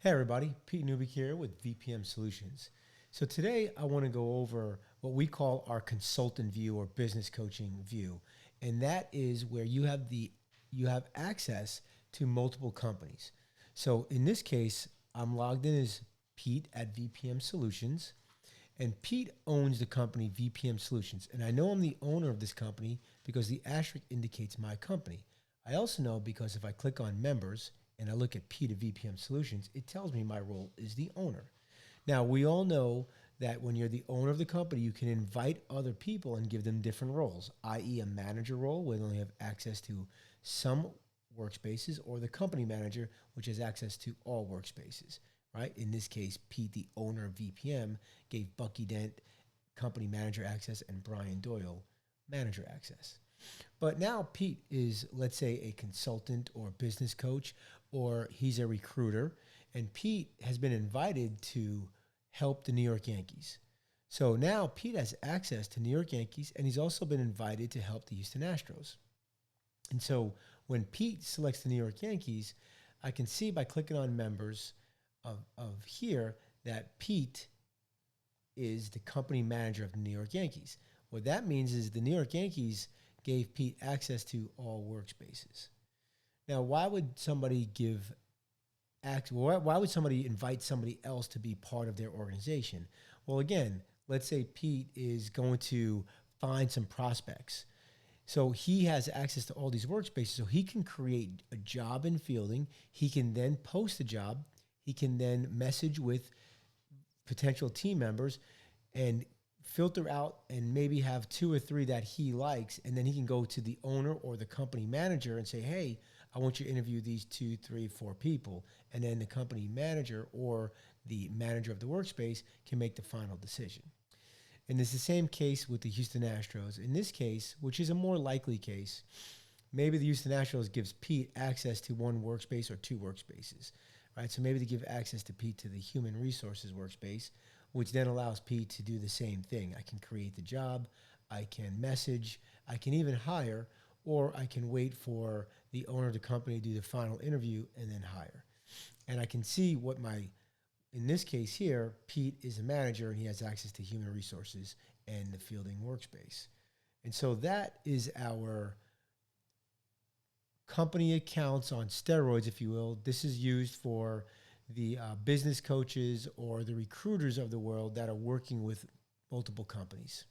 Hey everybody, Pete Newbeck here with VPM Solutions. So today I want to go over what we call our consultant view or business coaching view. And that is where you have access to multiple companies. So in this case, I'm logged in as Pete at VPM Solutions, and Pete owns the company VPM Solutions. And I know I'm the owner of this company because the asterisk indicates my company. I also know because if I click on members and I look at Pete at VPM Solutions, it tells me my role is the owner. Now, we all know that when you're the owner of the company, you can invite other people and give them different roles, i.e., a manager role where they only have access to some workspaces, or the company manager, which has access to all workspaces, right? In this case, Pete, the owner of VPM, gave Bucky Dent company manager access and Brian Doyle manager access. But now Pete is, let's say, a consultant or business coach, or he's a recruiter, and Pete has been invited to help the New York Yankees. So now Pete has access to New York Yankees, and he's also been invited to help the Houston Astros. And so when Pete selects the New York Yankees, I can see by clicking on members of here that Pete is the company manager of the New York Yankees. What that means is the New York Yankees gave Pete access to all workspaces. Now, why would somebody why would somebody invite somebody else to be part of their organization? Well, again, let's say Pete is going to find some prospects. So he has access to all these workspaces, so he can create a job in fielding. He can then post the job. He can then message with potential team members and filter out and maybe have two or three that he likes. And then he can go to the owner or the company manager and say, hey, I want you to interview these 2, 3, 4 people. And then the company manager or the manager of the workspace can make the final decision. And it's the same case with the Houston Astros. In this case, which is a more likely case, maybe the Houston Astros gives Pete access to one workspace or two workspaces, right? So maybe they give access to Pete to the human resources workspace, which then allows Pete to do the same thing. I can create the job, I can message, I can even hire, or I can wait for the owner of the company to do the final interview and then hire. And I can see what in this case here, Pete is a manager and he has access to human resources and the fielding workspace. And so that is our company accounts on steroids, if you will. This is used for the business coaches or the recruiters of the world that are working with multiple companies.